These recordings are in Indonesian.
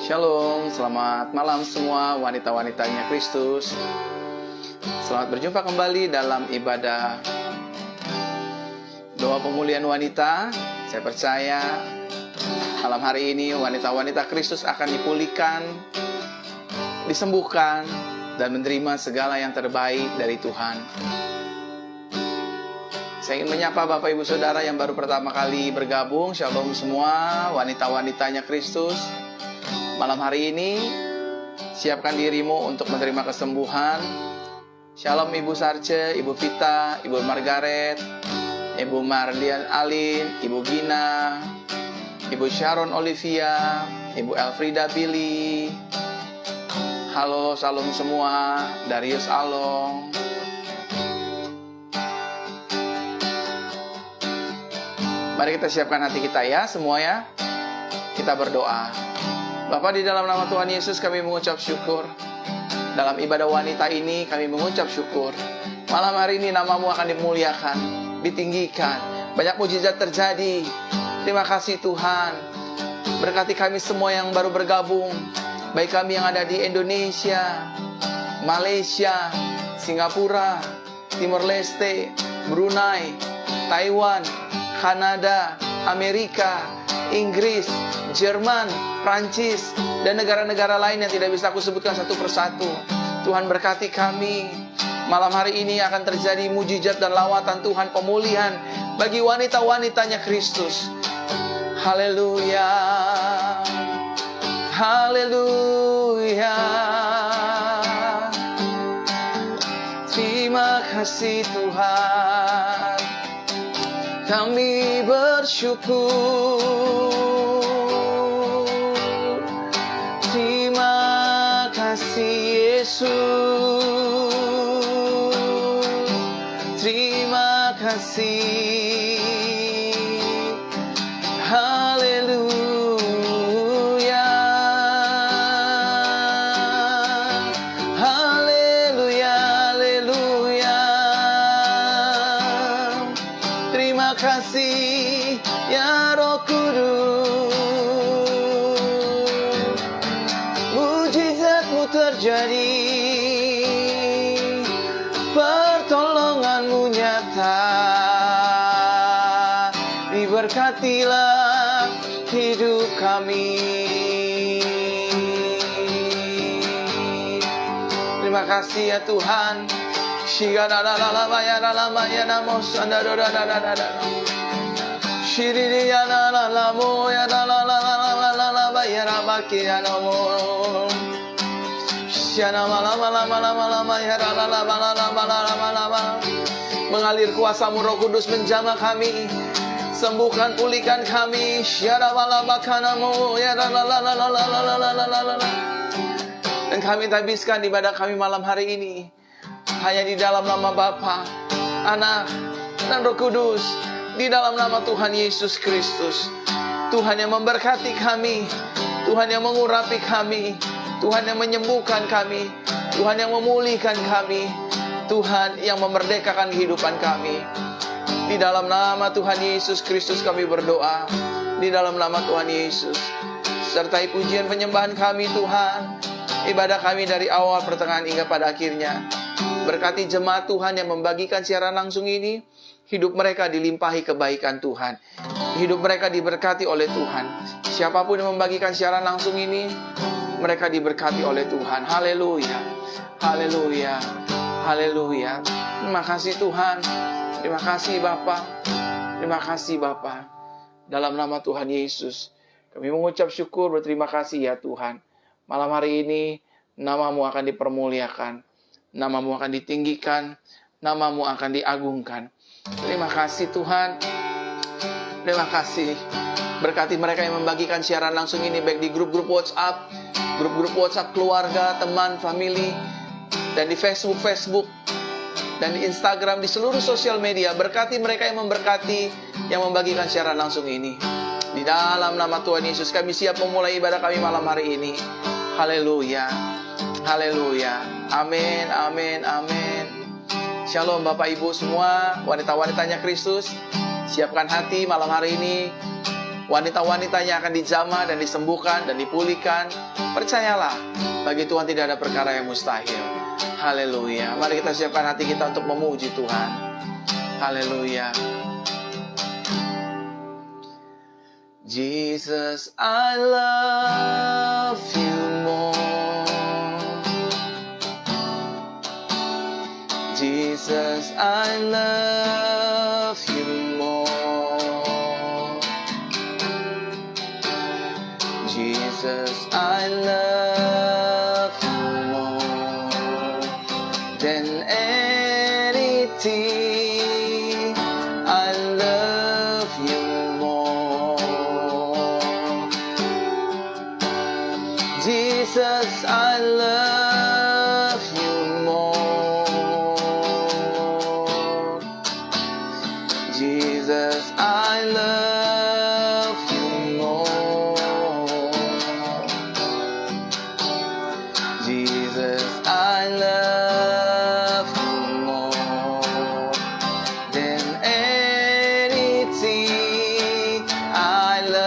Shalom, selamat malam semua wanita-wanitanya Kristus. Selamat berjumpa kembali dalam ibadah doa pemulihan wanita. Saya percaya malam hari ini wanita-wanita Kristus akan dipulihkan, disembuhkan, dan menerima segala yang terbaik dari Tuhan. Saya ingin menyapa Bapak Ibu Saudara yang baru pertama kali bergabung. Shalom semua wanita-wanitanya Kristus. Malam hari ini, siapkan dirimu untuk menerima kesembuhan. Shalom Ibu Sarce, Ibu Vita, Ibu Margaret, Ibu Marlian Alin, Ibu Gina, Ibu Sharon Olivia, Ibu Elfrida Billy. Halo, salam semua, Darius Along. Mari kita siapkan hati kita ya, semua ya. Kita berdoa. Bapa, di dalam nama Tuhan Yesus kami mengucap syukur. Dalam ibadah wanita ini kami mengucap syukur. Malam hari ini namamu akan dimuliakan, ditinggikan. Banyak mujizat terjadi. Terima kasih Tuhan. Berkati kami semua yang baru bergabung. Baik kami yang ada di Indonesia, Malaysia, Singapura, Timor Leste, Brunei, Taiwan, Kanada, Amerika, Inggris, Jerman, Prancis, dan negara-negara lain yang tidak bisa aku sebutkan satu persatu. Tuhan berkati kami. Malam hari ini akan terjadi mujizat dan lawatan Tuhan, pemulihan bagi wanita-wanitanya Kristus. Haleluya. Haleluya. Terima kasih Tuhan. Kami bersyukur. Terima kasih Yesus. Terima kasih. Haleluya. Haleluya. Haleluya. Terima kasih ya Roh Kudus. Mujizatmu terjadi, pertolonganmu nyata. Diberkatilah hidup kami. Terima kasih ya Tuhan. Mengalir kuasa-Mu Roh Kudus menjamah kami. Sembuhkan, pulihkan kami. Dan kami habiskan ibadah kami malam hari ini hanya di dalam nama Bapa, Anak, dan Roh Kudus. Di dalam nama Tuhan Yesus Kristus. Tuhan yang memberkati kami, Tuhan yang mengurapi kami, Tuhan yang menyembuhkan kami, Tuhan yang memulihkan kami, Tuhan yang memerdekakan kehidupan kami. Di dalam nama Tuhan Yesus Kristus kami berdoa. Di dalam nama Tuhan Yesus. Sertai pujian penyembahan kami Tuhan. Ibadah kami dari awal, pertengahan, hingga pada akhirnya. Berkati jemaat Tuhan yang membagikan siaran langsung ini. Hidup mereka dilimpahi kebaikan Tuhan. Hidup mereka diberkati oleh Tuhan. Siapapun yang membagikan siaran langsung ini, mereka diberkati oleh Tuhan. Haleluya. Haleluya. Haleluya. Terima kasih Tuhan. Terima kasih Bapa. Terima kasih Bapa. Dalam nama Tuhan Yesus, kami mengucap syukur, berterima kasih ya Tuhan. Malam hari ini, namamu akan dipermuliakan. Namamu akan ditinggikan. Namamu akan diagungkan. Terima kasih Tuhan. Terima kasih. Berkati mereka yang membagikan siaran langsung ini, baik di grup-grup WhatsApp, grup-grup WhatsApp keluarga, teman, family, dan di Facebook, dan di Instagram, di seluruh sosial media. Berkati mereka yang memberkati, yang membagikan siaran langsung ini. Di dalam nama Tuhan Yesus, kami siap memulai ibadah kami malam hari ini. Haleluya. Haleluya. Amin, amin, amin. Shalom Bapak Ibu semua, wanita-wanitanya Kristus. Siapkan hati malam hari ini. Wanita-wanitanya akan dijamah dan disembuhkan dan dipulihkan. Percayalah, bagi Tuhan tidak ada perkara yang mustahil. Haleluya. Mari kita siapkan hati kita untuk memuji Tuhan. Haleluya. Jesus, I love you more. Jesus, I love you more. Jesus, I love you more than anything. I love you more. Jesus, I love you more. Jesus, I love you more. Jesus, I love you more than anything. I love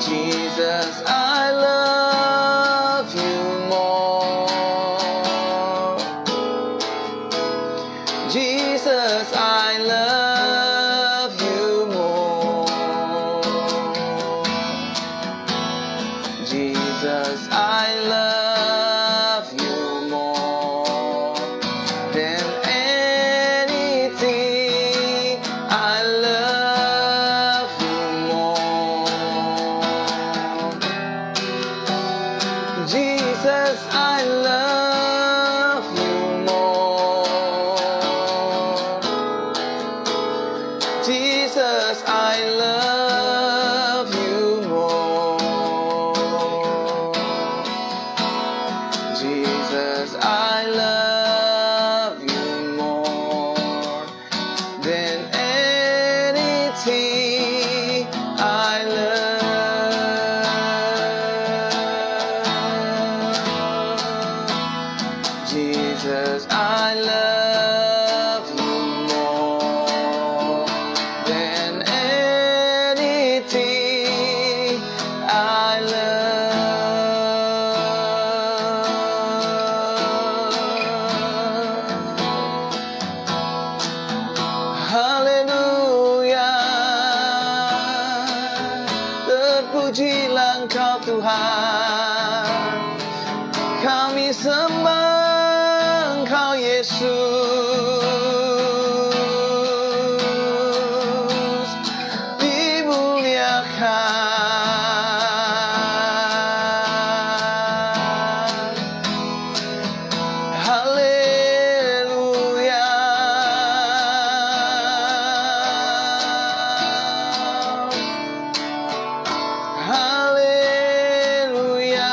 Jesus, I love you more. Jesus, I love you more. Jesus, I love you more than anything. I love you more. Jesus, I love you more. Jesus, I love you more. Jesus, I love you more than anything. I love Jesus, I love you more than anything. I love. Haleluya. Terpujilah Engkau Tuhan. Kami sembah Engkau Yesus, dimuliakan. Haleluya. Haleluya.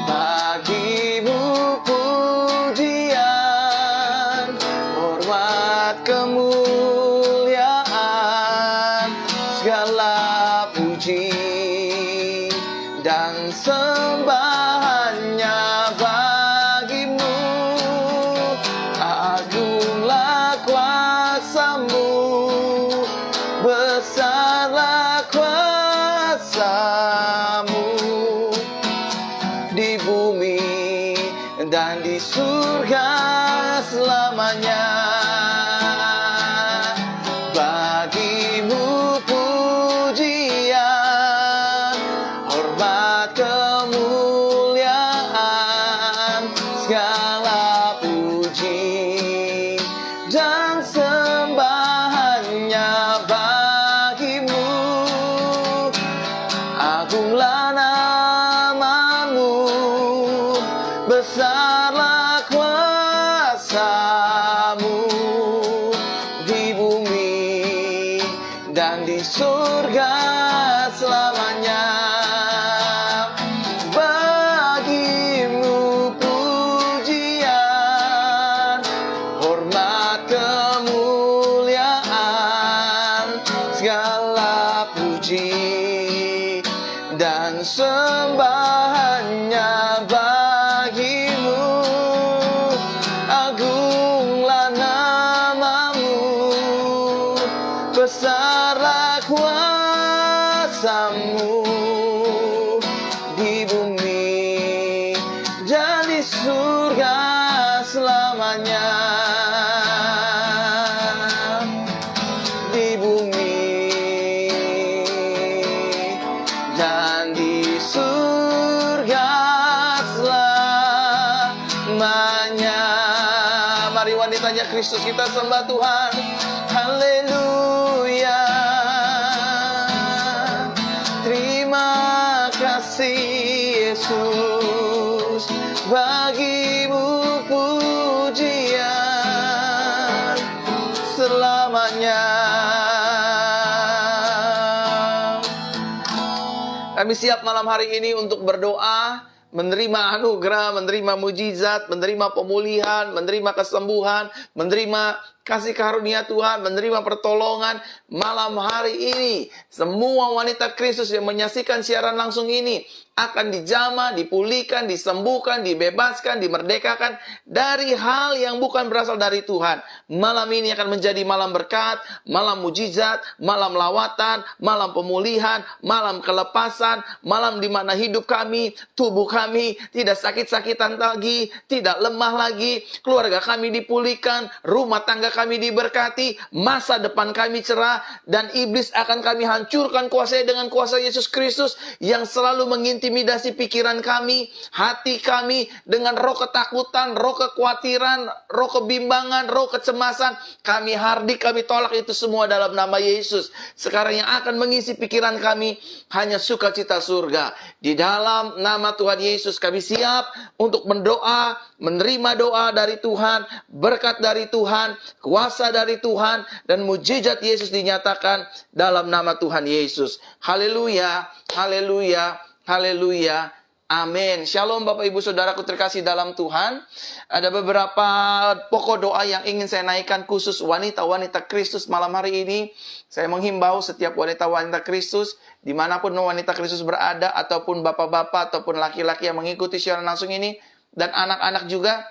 Bagimu pujian, hormat, kemuliaan, segala puji dan sembahannya bagimu. Agunglah kuasamu, besarlah kuasamu di bumi dan di surga selamanya. Bagimu pujian, hormat, kemuliaan, segala puji dan sembahannya bagimu. Agunglah namamu, besarlah kuasamu di bumi dan di surga selamanya. Bagimu pujian, hormat, kemuliaan, segala puji dan sembah surga selamanya. Di bumi dan di surga selamanya. Mari wanitanya Kristus kita sembah Tuhan. Haleluya. Terima kasih Yesus, bagimu pujian selamanya. Kami siap malam hari ini untuk berdoa, menerima anugerah, menerima mujizat, menerima pemulihan, menerima kesembuhan, menerima kasih karunia Tuhan, menerima pertolongan malam hari ini. Semua wanita Kristus yang menyaksikan siaran langsung ini akan dijamah, dipulihkan, disembuhkan, dibebaskan, dimerdekakan dari hal yang bukan berasal dari Tuhan. Malam ini akan menjadi malam berkat, malam mujizat, malam lawatan, malam pemulihan, malam kelepasan, malam di mana hidup kami, tubuh kami tidak sakit-sakitan lagi, tidak lemah lagi, keluarga kami dipulihkan, rumah tangga kami diberkati, masa depan kami cerah, dan iblis akan kami hancurkan kuasanya dengan kuasa Yesus Kristus yang selalu mengintimidasi pikiran kami, hati kami dengan roh ketakutan, roh kekhawatiran, roh kebimbangan, roh kecemasan. Kami hardik, kami tolak itu semua dalam nama Yesus. Sekarang yang akan mengisi pikiran kami hanya sukacita surga. Di dalam nama Tuhan Yesus kami siap untuk mendoa, menerima doa dari Tuhan, berkat dari Tuhan, kuasa dari Tuhan, dan mujizat Yesus dinyatakan dalam nama Tuhan Yesus. Haleluya, haleluya, haleluya, amin. Shalom Bapak Ibu Saudaraku terkasih dalam Tuhan. Ada beberapa pokok doa yang ingin saya naikkan khusus wanita-wanita Kristus malam hari ini. Saya menghimbau setiap wanita-wanita Kristus, dimanapun wanita Kristus berada, ataupun bapak-bapak, ataupun laki-laki yang mengikuti siaran langsung ini, dan anak-anak juga,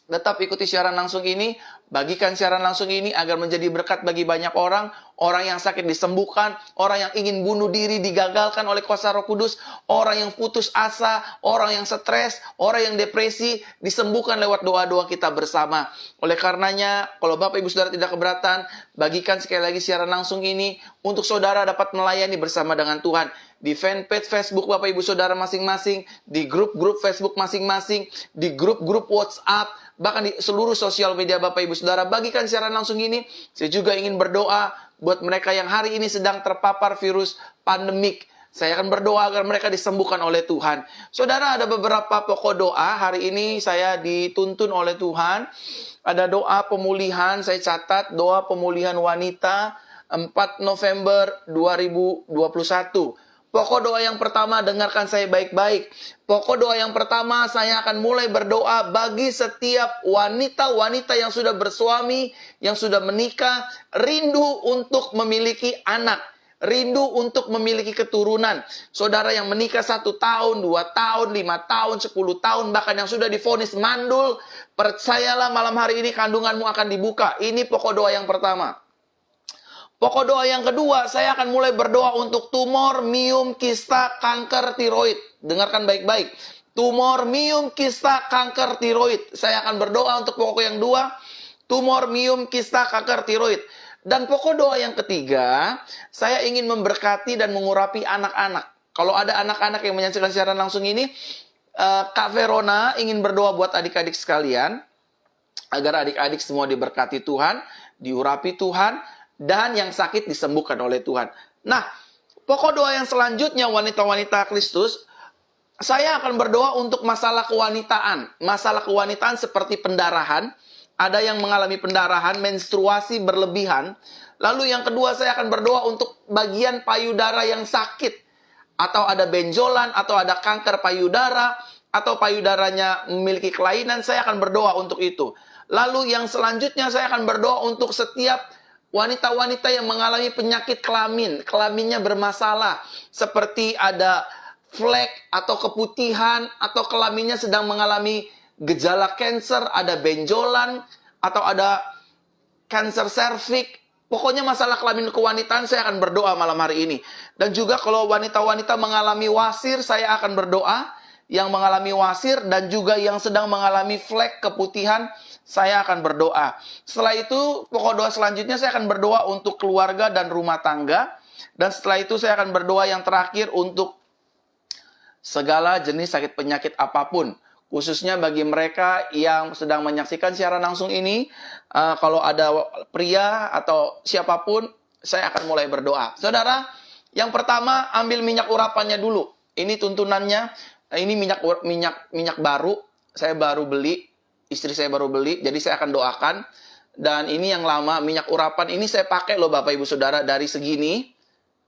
tetap ikuti siaran langsung ini. Bagikan siaran langsung ini agar menjadi berkat bagi banyak orang. Orang yang sakit disembuhkan, orang yang ingin bunuh diri digagalkan oleh kuasa Roh Kudus, orang yang putus asa, orang yang stres, orang yang depresi disembuhkan lewat doa-doa kita bersama. Oleh karenanya, kalau Bapak Ibu Saudara tidak keberatan, bagikan sekali lagi siaran langsung ini untuk saudara dapat melayani bersama dengan Tuhan. Di fanpage Facebook Bapak Ibu Saudara masing-masing, di grup-grup Facebook masing-masing, di grup-grup WhatsApp, bahkan di seluruh sosial media Bapak Ibu Saudara, bagikan siaran langsung ini. Saya juga ingin berdoa buat mereka yang hari ini sedang terpapar virus pandemik. Saya akan berdoa agar mereka disembuhkan oleh Tuhan. Saudara, ada beberapa pokok doa. Hari ini saya dituntun oleh Tuhan. Ada doa pemulihan, saya catat doa pemulihan wanita 4 November 2021. Pokok doa yang pertama, dengarkan saya baik-baik. Pokok doa yang pertama, saya akan mulai berdoa bagi setiap wanita-wanita yang sudah bersuami, yang sudah menikah, rindu untuk memiliki anak, rindu untuk memiliki keturunan. Saudara yang menikah 1 tahun, 2 tahun, 5 tahun, 10 tahun, bahkan yang sudah divonis mandul, percayalah malam hari ini kandunganmu akan dibuka. Ini pokok doa yang pertama. Pokok doa yang kedua, saya akan mulai berdoa untuk tumor, miom, kista, kanker tiroid. Dengarkan baik-baik. Tumor, miom, kista, kanker tiroid. Saya akan berdoa untuk pokok yang dua, tumor, miom, kista, kanker tiroid. Dan pokok doa yang ketiga, saya ingin memberkati dan mengurapi anak-anak. Kalau ada anak-anak yang menyaksikan siaran langsung ini, Kak Verona ingin berdoa buat adik-adik sekalian, agar adik-adik semua diberkati Tuhan, diurapi Tuhan, dan yang sakit disembuhkan oleh Tuhan. Nah, pokok doa yang selanjutnya wanita-wanita Kristus, saya akan berdoa untuk masalah kewanitaan. Masalah kewanitaan seperti pendarahan. Ada yang mengalami pendarahan, menstruasi berlebihan. Lalu yang kedua, saya akan berdoa untuk bagian payudara yang sakit. Atau ada benjolan, atau ada kanker payudara, atau payudaranya memiliki kelainan. Saya akan berdoa untuk itu. Lalu yang selanjutnya, saya akan berdoa untuk setiap wanita-wanita yang mengalami penyakit kelamin, kelaminnya bermasalah, seperti ada flek atau keputihan, atau kelaminnya sedang mengalami gejala kanker, ada benjolan, atau ada kanker serviks. Pokoknya masalah kelamin kewanitaan saya akan berdoa malam hari ini. Dan juga kalau wanita-wanita mengalami wasir, saya akan berdoa. yang mengalami wasir, dan juga yang sedang mengalami flek keputihan, saya akan berdoa. Setelah itu, pokok doa selanjutnya saya akan berdoa untuk keluarga dan rumah tangga. Dan setelah itu saya akan berdoa yang terakhir untuk segala jenis sakit penyakit apapun. Khususnya bagi mereka yang sedang menyaksikan siaran langsung ini, kalau ada pria atau siapapun, saya akan mulai berdoa. Saudara, yang pertama ambil minyak urapannya dulu. Ini tuntunannya. Ini minyak baru. Saya baru beli, istri saya baru beli, jadi saya akan doakan. Dan ini yang lama, minyak urapan ini saya pakai loh Bapak Ibu Saudara, dari segini,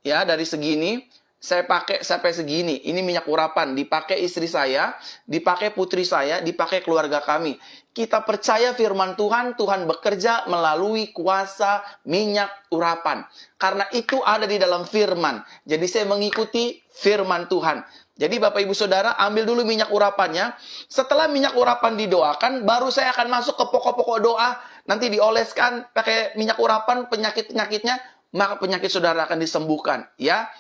ya, dari segini saya pakai sampai segini. Ini minyak urapan, dipakai istri saya, dipakai putri saya, dipakai keluarga kami. Kita percaya firman Tuhan, Tuhan bekerja melalui kuasa minyak urapan. Karena itu ada di dalam firman. Jadi saya mengikuti firman Tuhan. Jadi Bapak Ibu Saudara, ambil dulu minyak urapannya. Setelah minyak urapan didoakan, baru saya akan masuk ke pokok-pokok doa. Nanti dioleskan pakai minyak urapan penyakit-penyakitnya, maka penyakit saudara akan disembuhkan. Ya.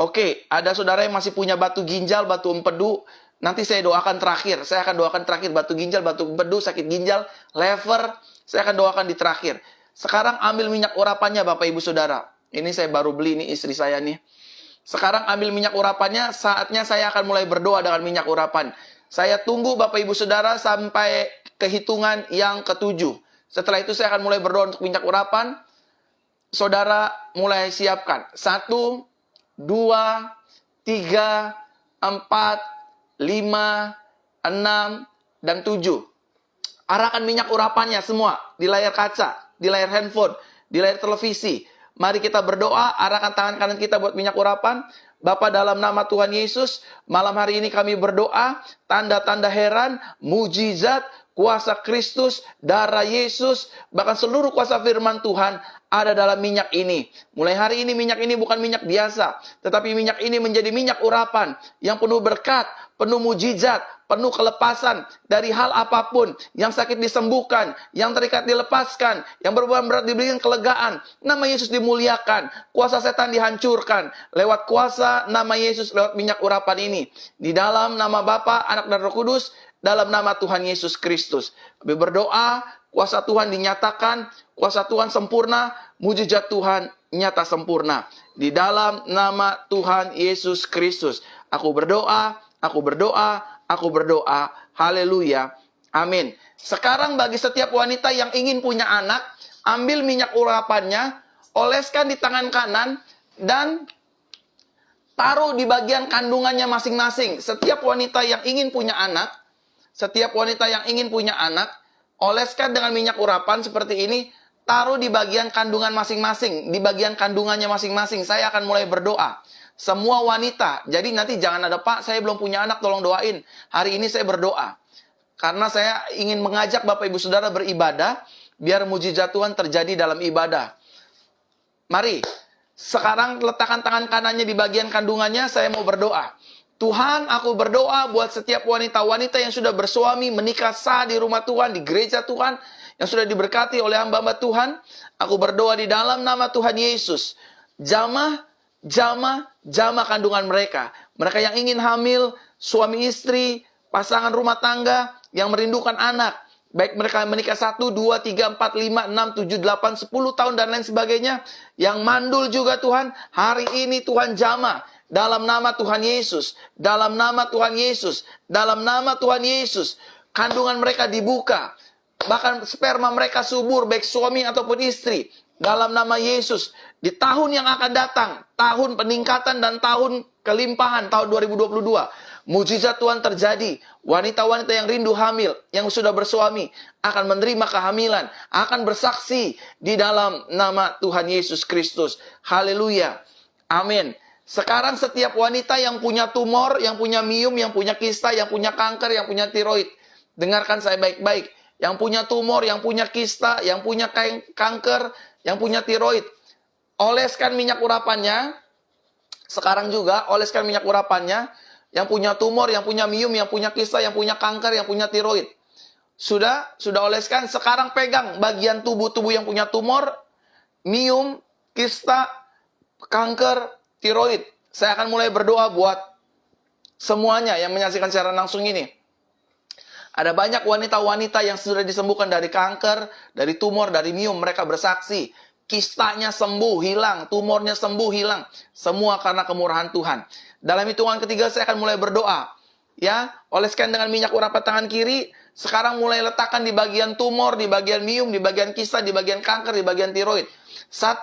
Oke, ada saudara yang masih punya batu ginjal, batu empedu. Nanti saya doakan terakhir. Saya akan doakan terakhir batu ginjal, batu empedu, sakit ginjal, lever. Saya akan doakan di terakhir. Sekarang ambil minyak urapannya Bapak Ibu Saudara. Ini saya baru beli, ini istri saya nih. Sekarang ambil minyak urapannya, saatnya saya akan mulai berdoa dengan minyak urapan. Saya tunggu Bapak Ibu Saudara sampai kehitungan yang ketujuh. Setelah itu saya akan mulai berdoa untuk minyak urapan. Saudara mulai siapkan. 1, 2, 3, 4, 5, 6, dan 7. Arahkan minyak urapannya semua di layar kaca, di layar handphone, di layar televisi. Mari kita berdoa, arahkan tangan kanan kita buat minyak urapan. Bapa, dalam nama Tuhan Yesus, malam hari ini kami berdoa, tanda-tanda heran, mujizat, kuasa Kristus, darah Yesus, bahkan seluruh kuasa firman Tuhan ada dalam minyak ini. Mulai hari ini minyak ini bukan minyak biasa, tetapi minyak ini menjadi minyak urapan yang penuh berkat, penuh mujizat, penuh kelepasan dari hal apapun. Yang sakit disembuhkan, yang terikat dilepaskan, yang beban berat diberikan kelegaan. Nama Yesus dimuliakan, kuasa setan dihancurkan lewat kuasa nama Yesus, lewat minyak urapan ini. Di dalam nama Bapa, Anak, dan Roh Kudus, dalam nama Tuhan Yesus Kristus. Kami berdoa, kuasa Tuhan dinyatakan, kuasa Tuhan sempurna, mujizat Tuhan nyata sempurna. Di dalam nama Tuhan Yesus Kristus. Aku berdoa, aku berdoa, aku berdoa. Haleluya. Amin. Sekarang bagi setiap wanita yang ingin punya anak, ambil minyak urapannya, oleskan di tangan kanan, dan taruh di bagian kandungannya masing-masing. Setiap wanita yang ingin punya anak, oleskan dengan minyak urapan seperti ini, taruh di bagian kandungan masing-masing, di bagian kandungannya masing-masing. Saya akan mulai berdoa. Semua wanita, jadi nanti jangan ada, Pak, saya belum punya anak, tolong doain. Hari ini saya berdoa. Karena saya ingin mengajak Bapak Ibu Saudara beribadah, biar mujizat Tuhan terjadi dalam ibadah. Mari, sekarang letakkan tangan kanannya di bagian kandungannya, saya mau berdoa. Tuhan, aku berdoa buat setiap wanita-wanita yang sudah bersuami, menikah sah di rumah Tuhan, di gereja Tuhan, yang sudah diberkati oleh hamba-hamba Tuhan. Aku berdoa di dalam nama Tuhan Yesus. Jamah kandungan mereka. Mereka yang ingin hamil, suami istri, pasangan rumah tangga, yang merindukan anak. Baik mereka menikah 1, 2, 3, 4, 5, 6, 7, 8, 10 tahun dan lain sebagainya. Yang mandul juga Tuhan, hari ini Tuhan jamah. Dalam nama Tuhan Yesus, dalam nama Tuhan Yesus, dalam nama Tuhan Yesus, kandungan mereka dibuka, bahkan sperma mereka subur, baik suami ataupun istri, dalam nama Yesus. Di tahun yang akan datang, tahun peningkatan dan tahun kelimpahan, tahun 2022, mujizat Tuhan terjadi. Wanita-wanita yang rindu hamil, yang sudah bersuami, akan menerima kehamilan, akan bersaksi di dalam nama Tuhan Yesus Kristus. Haleluya. Amin. Sekarang setiap wanita yang punya tumor, yang punya miom, yang punya kista, yang punya kanker, yang punya tiroid. Dengarkan saya baik-baik. Yang punya tumor, yang punya kista, yang punya kanker, yang punya tiroid. Oleskan minyak urapannya. Sekarang juga oleskan minyak urapannya. Yang punya tumor, yang punya miom, yang punya kista, yang punya kanker, yang punya tiroid. Sudah oleskan. Sekarang pegang bagian tubuh yang punya tumor, miom, kista, kanker, tiroid. Saya akan mulai berdoa buat Semuanya yang menyaksikan secara langsung ini. Ada banyak wanita-wanita yang sudah disembuhkan dari kanker, dari tumor, dari miom. Mereka bersaksi. Kistanya sembuh, hilang. Tumornya sembuh, hilang. Semua karena kemurahan Tuhan. Dalam hitungan ketiga saya akan mulai berdoa. Ya, oleskan dengan minyak urapan tangan kiri. Sekarang mulai letakkan di bagian tumor, di bagian miom, di bagian kista, di bagian kanker, di bagian tiroid. 1,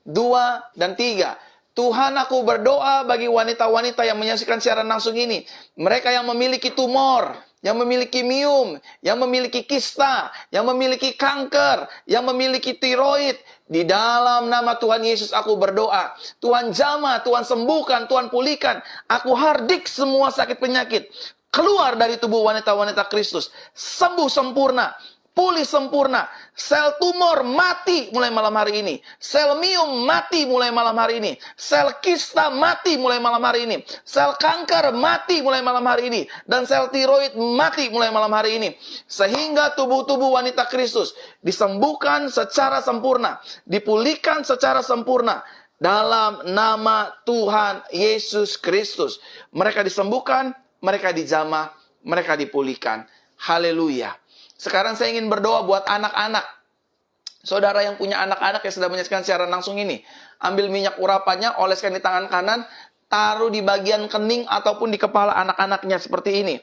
2, dan 3. Tuhan, aku berdoa bagi wanita-wanita yang menyaksikan siaran langsung ini. Mereka yang memiliki tumor, yang memiliki miom, yang memiliki kista, yang memiliki kanker, yang memiliki tiroid. Di dalam nama Tuhan Yesus aku berdoa. Tuhan jamah, Tuhan sembuhkan, Tuhan pulihkan. Aku hardik semua sakit penyakit. Keluar dari tubuh wanita-wanita Kristus. Sembuh sempurna. Pulih sempurna. Sel tumor mati mulai malam hari ini. Sel miom mati mulai malam hari ini. Sel kista mati mulai malam hari ini. Sel kanker mati mulai malam hari ini. Dan sel tiroid mati mulai malam hari ini. Sehingga tubuh-tubuh wanita Kristus disembuhkan secara sempurna. Dipulihkan secara sempurna. Dalam nama Tuhan Yesus Kristus. Mereka disembuhkan, mereka dijamah, mereka dipulihkan. Haleluya. Sekarang saya ingin berdoa buat anak-anak. Saudara yang punya anak-anak yang sedang menyaksikan siaran langsung ini. Ambil minyak urapannya, oleskan di tangan kanan, taruh di bagian kening ataupun di kepala anak-anaknya seperti ini.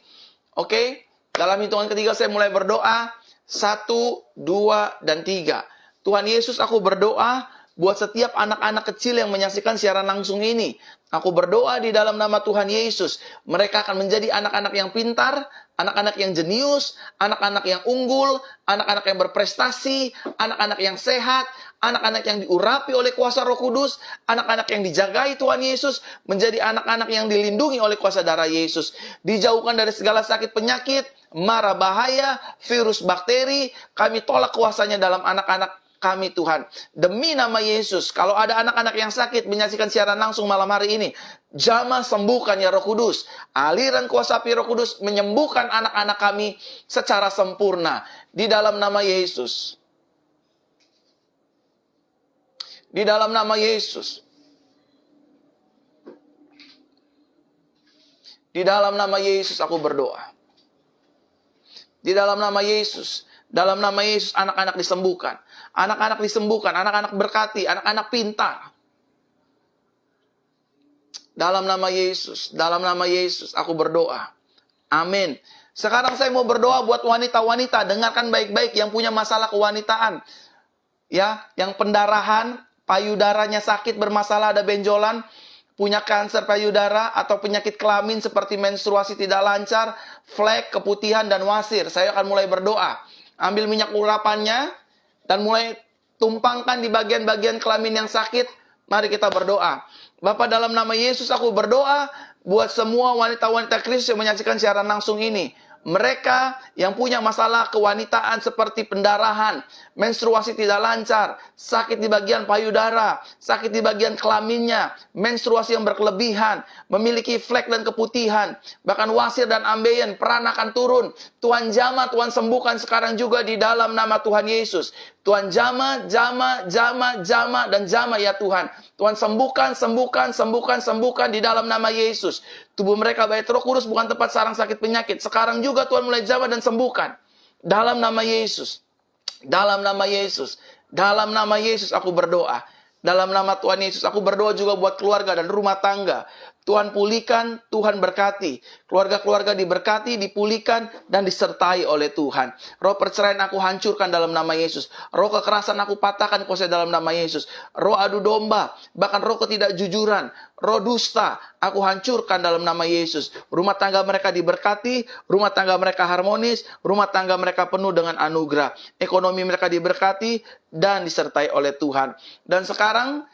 Oke? Dalam hitungan ketiga saya mulai berdoa. 1, 2, dan 3. Tuhan Yesus, aku berdoa buat setiap anak-anak kecil yang menyaksikan siaran langsung ini. Aku berdoa di dalam nama Tuhan Yesus. Mereka akan menjadi anak-anak yang pintar, anak-anak yang jenius, anak-anak yang unggul, anak-anak yang berprestasi, anak-anak yang sehat, anak-anak yang diurapi oleh kuasa Roh Kudus, anak-anak yang dijagai Tuhan Yesus, menjadi anak-anak yang dilindungi oleh kuasa darah Yesus. Dijauhkan dari segala sakit penyakit, mara bahaya, virus bakteri, kami tolak kuasanya dalam anak-anak kami Tuhan. Demi nama Yesus, kalau ada anak-anak yang sakit menyaksikan siaran langsung malam hari ini, jamah sembuhkan ya Roh Kudus. Aliran kuasa api Roh Kudus menyembuhkan anak-anak kami secara sempurna. Di dalam nama Yesus. Di dalam nama Yesus. Di dalam nama Yesus aku berdoa. Di dalam nama Yesus. Dalam nama Yesus anak-anak disembuhkan. Anak-anak disembuhkan, anak-anak berkati, anak-anak pintar. Dalam nama Yesus, aku berdoa. Amin. Sekarang saya mau berdoa buat wanita-wanita, dengarkan baik-baik yang punya masalah kewanitaan. Ya, yang pendarahan, payudaranya sakit, bermasalah, ada benjolan, punya kanker payudara atau penyakit kelamin seperti menstruasi tidak lancar, flek, keputihan, dan wasir. Saya akan mulai berdoa. Ambil minyak urapannya, dan mulai tumpangkan di bagian-bagian kelamin yang sakit. Mari kita berdoa. Bapa, dalam nama Yesus aku berdoa buat semua wanita-wanita Kristus yang menyaksikan siaran langsung ini. Mereka yang punya masalah kewanitaan seperti pendarahan, menstruasi tidak lancar, sakit di bagian payudara, sakit di bagian kelaminnya, menstruasi yang berkelebihan, memiliki flek dan keputihan, bahkan wasir dan ambeien, peranakan turun. Tuhan jamah, Tuhan sembuhkan sekarang juga di dalam nama Tuhan Yesus. Tuhan jamah, dan jamah ya Tuhan. Tuhan sembuhkan di dalam nama Yesus. Tubuh mereka baik Roh Kudus bukan tempat sarang sakit penyakit. Sekarang juga Tuhan mulai jamah dan sembuhkan. Dalam nama Yesus. Dalam nama Yesus. Dalam nama Yesus aku berdoa. Dalam nama Tuhan Yesus aku berdoa juga buat keluarga dan rumah tangga. Tuhan pulihkan, Tuhan berkati. Keluarga-keluarga diberkati, dipulihkan, dan disertai oleh Tuhan. Roh perceraian aku hancurkan dalam nama Yesus. Roh kekerasan aku patahkan kuasa dalam nama Yesus. Roh adu domba, bahkan roh ketidakjujuran, roh dusta, aku hancurkan dalam nama Yesus. Rumah tangga mereka diberkati, rumah tangga mereka harmonis, rumah tangga mereka penuh dengan anugerah. Ekonomi mereka diberkati, dan disertai oleh Tuhan. Dan sekarang,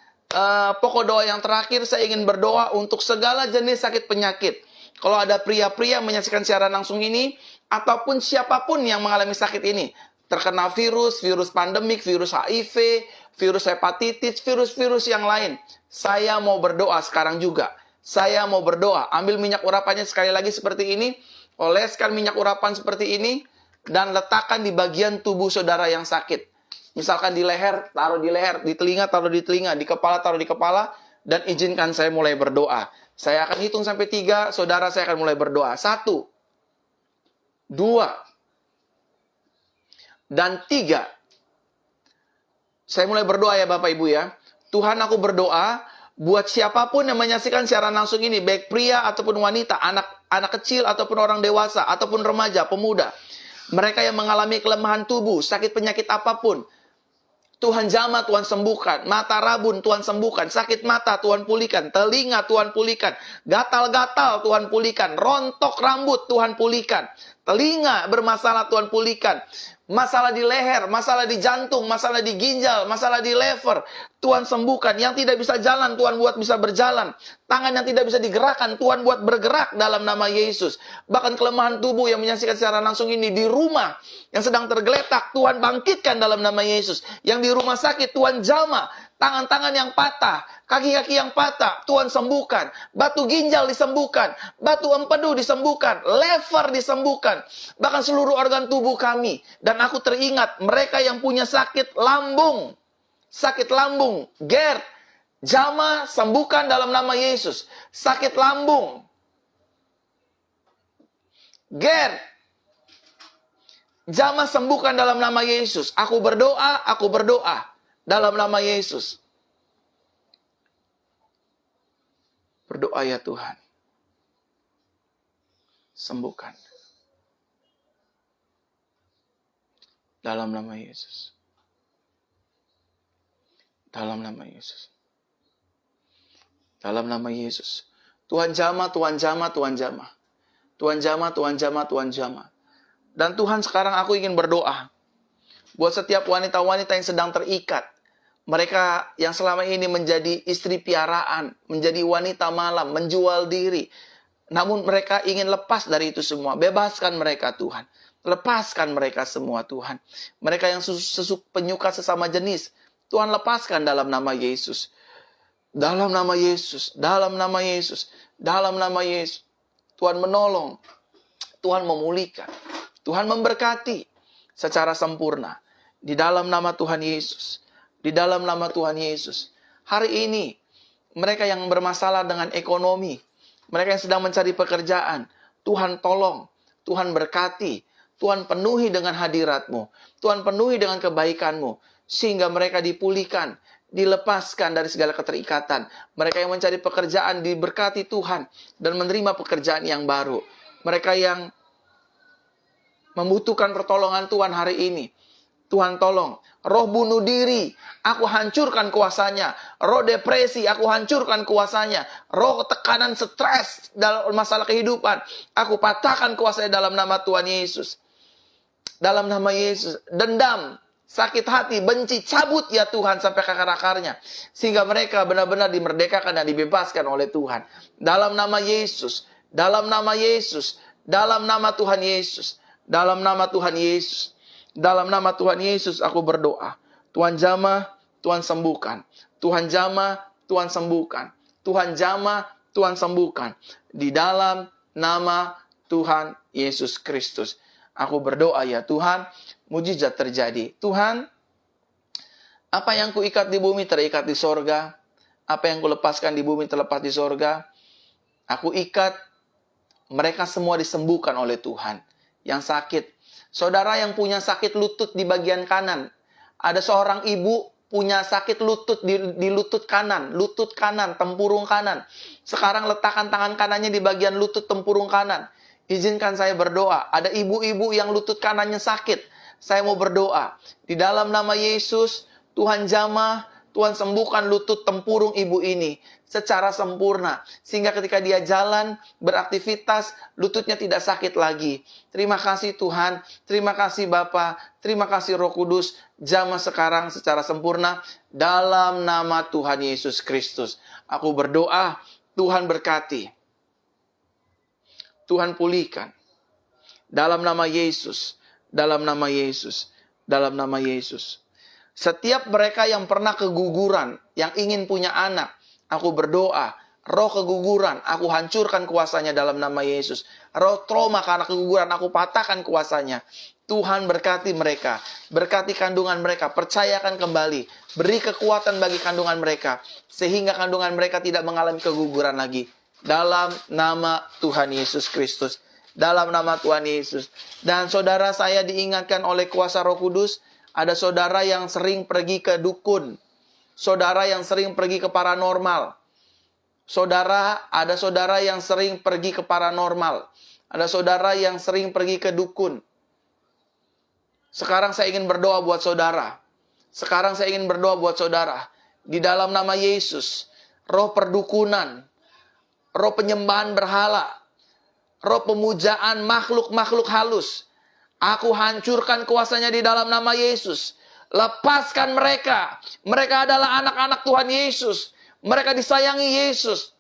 pokok doa yang terakhir, saya ingin berdoa untuk segala jenis sakit penyakit. Kalau ada pria-pria menyaksikan siaran langsung ini, ataupun siapapun yang mengalami sakit ini, terkena virus pandemik, virus HIV, virus hepatitis, virus-virus yang lain, saya mau berdoa sekarang juga. Saya mau berdoa. Ambil minyak urapannya sekali lagi seperti ini, oleskan minyak urapan seperti ini, dan letakkan di bagian tubuh saudara yang sakit. Misalkan di leher, taruh di leher, di telinga, taruh di telinga, di kepala, taruh di kepala, dan izinkan saya mulai berdoa. Saya akan hitung sampai 3, saudara saya akan mulai berdoa. 1, 2, dan 3. Saya mulai berdoa ya Bapak Ibu ya. Tuhan, aku berdoa buat siapapun yang menyaksikan siaran langsung ini, baik pria ataupun wanita, anak kecil ataupun orang dewasa, ataupun remaja, pemuda. Mereka yang mengalami kelemahan tubuh, sakit penyakit apapun. Tuhan jamah, Tuhan sembuhkan. Mata rabun, Tuhan sembuhkan. Sakit mata, Tuhan pulihkan. Telinga, Tuhan pulihkan. Gatal-gatal, Tuhan pulihkan. Rontok rambut, Tuhan pulihkan. Telinga bermasalah, Tuhan pulihkan. Masalah di leher, masalah di jantung, masalah di ginjal, masalah di lever, Tuhan sembuhkan. Yang tidak bisa jalan, Tuhan buat bisa berjalan. Tangan yang tidak bisa digerakkan, Tuhan buat bergerak dalam nama Yesus. Bahkan kelemahan tubuh yang menyaksikan secara langsung ini di rumah, yang sedang tergeletak, Tuhan bangkitkan dalam nama Yesus. Yang di rumah sakit, Tuhan jamah. Tangan-tangan yang patah, kaki-kaki yang patah, Tuhan sembuhkan. Batu ginjal disembuhkan, batu empedu disembuhkan, lever disembuhkan. Bahkan seluruh organ tubuh kami. Dan aku teringat mereka yang punya sakit lambung, GERD, jamah, sembuhkan dalam nama Yesus. Sakit lambung, GERD, jamah, sembuhkan dalam nama Yesus. Aku berdoa dalam nama Yesus. Berdoa ya Tuhan. Sembuhkan. Dalam nama Yesus. Dalam nama Yesus. Dalam nama Yesus. Tuhan jamah, Tuhan jamah, Tuhan jamah. Tuhan jamah, Tuhan jamah, Tuhan jamah. Dan Tuhan, sekarang aku ingin berdoa buat setiap wanita-wanita yang sedang terikat. Mereka yang selama ini menjadi istri piaraan, menjadi wanita malam, menjual diri. Namun mereka ingin lepas dari itu semua. Bebaskan mereka Tuhan. Lepaskan mereka semua Tuhan. Mereka yang penyuka sesama jenis, Tuhan lepaskan dalam nama Yesus. Dalam nama Yesus. Dalam nama Yesus. Dalam nama Yesus. Tuhan menolong. Tuhan memulihkan. Tuhan memberkati secara sempurna. Di dalam nama Tuhan Yesus. Di dalam nama Tuhan Yesus. Hari ini, mereka yang bermasalah dengan ekonomi, mereka yang sedang mencari pekerjaan, Tuhan tolong, Tuhan berkati, Tuhan penuhi dengan hadirat-Mu, Tuhan penuhi dengan kebaikan-Mu, sehingga mereka dipulihkan, dilepaskan dari segala keterikatan. Mereka yang mencari pekerjaan diberkati Tuhan, dan menerima pekerjaan yang baru. Mereka yang membutuhkan pertolongan Tuhan hari ini, Tuhan tolong. Roh bunuh diri, aku hancurkan kuasanya. Roh depresi, aku hancurkan kuasanya. Roh tekanan stres dalam masalah kehidupan, aku patahkan kuasanya dalam nama Tuhan Yesus. Dalam nama Yesus. Dendam, sakit hati, benci, cabut ya Tuhan sampai ke akar-akarnya. Sehingga mereka benar-benar dimerdekakan dan dibebaskan oleh Tuhan. Dalam nama Yesus. Dalam nama Yesus. Dalam nama Tuhan Yesus. Dalam nama Tuhan Yesus. Dalam nama Tuhan Yesus aku berdoa. Tuhan jamah, Tuhan sembuhkan. Tuhan jamah, Tuhan sembuhkan. Tuhan jamah, Tuhan sembuhkan. Di dalam nama Tuhan Yesus Kristus. Aku berdoa ya Tuhan, mujizat terjadi. Tuhan, apa yang kuikat di bumi terikat di sorga. Apa yang kulepaskan di bumi terlepas di sorga. Aku ikat, mereka semua disembuhkan oleh Tuhan. Yang sakit, saudara yang punya sakit lutut di bagian kanan. Ada seorang ibu punya sakit lutut di lutut kanan, tempurung kanan. Sekarang letakkan tangan kanannya di bagian lutut tempurung kanan. Izinkan saya berdoa. Ada ibu-ibu yang lutut kanannya sakit. Saya mau berdoa. Di dalam nama Yesus, Tuhan jamah, Tuhan sembuhkan lutut tempurung ibu ini secara sempurna. Sehingga ketika dia jalan, beraktivitas, lututnya tidak sakit lagi. Terima kasih Tuhan, terima kasih Bapa, terima kasih Roh Kudus. Jamah sekarang secara sempurna dalam nama Tuhan Yesus Kristus. Aku berdoa, Tuhan berkati. Tuhan pulihkan. Dalam nama Yesus, dalam nama Yesus, dalam nama Yesus. Setiap mereka yang pernah keguguran, yang ingin punya anak, aku berdoa, roh keguguran, aku hancurkan kuasanya dalam nama Yesus. Roh trauma karena keguguran, aku patahkan kuasanya. Tuhan berkati mereka, berkati kandungan mereka, percayakan kembali, beri kekuatan bagi kandungan mereka, sehingga kandungan mereka tidak mengalami keguguran lagi. dalam nama Tuhan Yesus Kristus. Dalam nama Tuhan Yesus. Dan saudara, saya diingatkan oleh kuasa Roh Kudus, ada saudara yang sering pergi ke dukun. Saudara yang sering pergi ke paranormal. Ada saudara yang sering pergi ke paranormal. Ada saudara yang sering pergi ke dukun. Sekarang saya ingin berdoa buat saudara. Di dalam nama Yesus, roh perdukunan, roh penyembahan berhala, roh pemujaan makhluk-makhluk halus, aku hancurkan kuasanya di dalam nama Yesus. Lepaskan mereka. Mereka adalah anak-anak Tuhan Yesus. Mereka disayangi Yesus.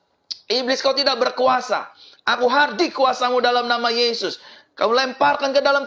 Iblis, kau tidak berkuasa. Aku hardik kuasamu dalam nama Yesus. Kau lemparkan ke dalam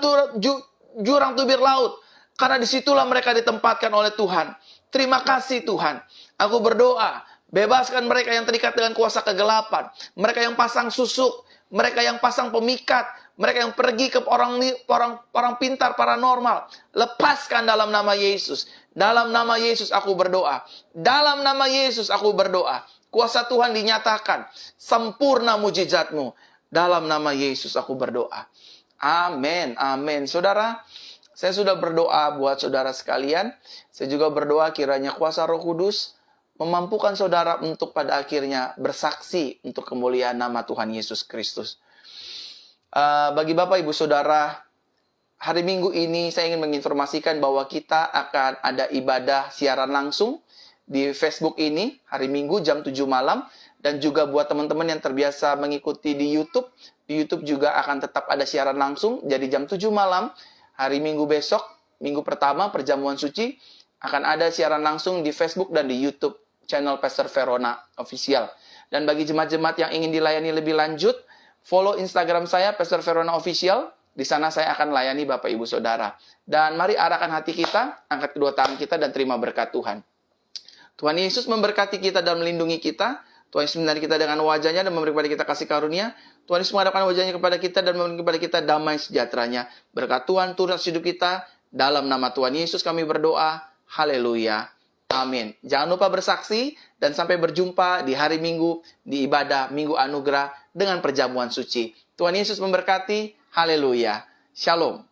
jurang tubir laut. Karena disitulah mereka ditempatkan oleh Tuhan. Terima kasih Tuhan. Aku berdoa, bebaskan mereka yang terikat dengan kuasa kegelapan. Mereka yang pasang susuk. Mereka yang pasang pemikat. Mereka yang pergi ke orang pintar paranormal. Lepaskan dalam nama Yesus. Dalam nama Yesus aku berdoa. Dalam nama Yesus aku berdoa. Kuasa Tuhan dinyatakan. Sempurna mujizatmu. Dalam nama Yesus aku berdoa. Amin. Amin. Saudara, saya sudah berdoa buat saudara sekalian. Saya juga berdoa kiranya kuasa Roh Kudus memampukan saudara untuk pada akhirnya bersaksi untuk kemuliaan nama Tuhan Yesus Kristus. Bagi Bapak Ibu Saudara, hari Minggu ini saya ingin menginformasikan bahwa kita akan ada ibadah siaran langsung di Facebook ini hari Minggu jam 7 malam. Dan juga buat teman-teman yang terbiasa mengikuti di YouTube. Di YouTube juga akan tetap ada siaran langsung. Jadi jam 7 malam hari Minggu besok, Minggu pertama perjamuan suci, akan ada siaran langsung di Facebook dan di YouTube channel Pastor Verona Official. Dan bagi jemaat-jemaat yang ingin dilayani lebih lanjut, follow Instagram saya, Pastor Verona Official. Di sana saya akan layani Bapak Ibu Saudara. Dan mari arahkan hati kita, angkat kedua tangan kita, dan terima berkat Tuhan. Tuhan Yesus memberkati kita dan melindungi kita. Tuhan Yesus menyertai kita dengan wajahnya dan memberi kepada kita kasih karunia. Tuhan Yesus menghadapkan wajahnya kepada kita dan memberi kepada kita damai sejahteranya. Berkat Tuhan turun atas hidup kita. Dalam nama Tuhan Yesus kami berdoa. Haleluya. Amin. Jangan lupa bersaksi dan sampai berjumpa di hari Minggu di ibadah Minggu Anugerah dengan perjamuan suci. Tuhan Yesus memberkati. Haleluya. Shalom.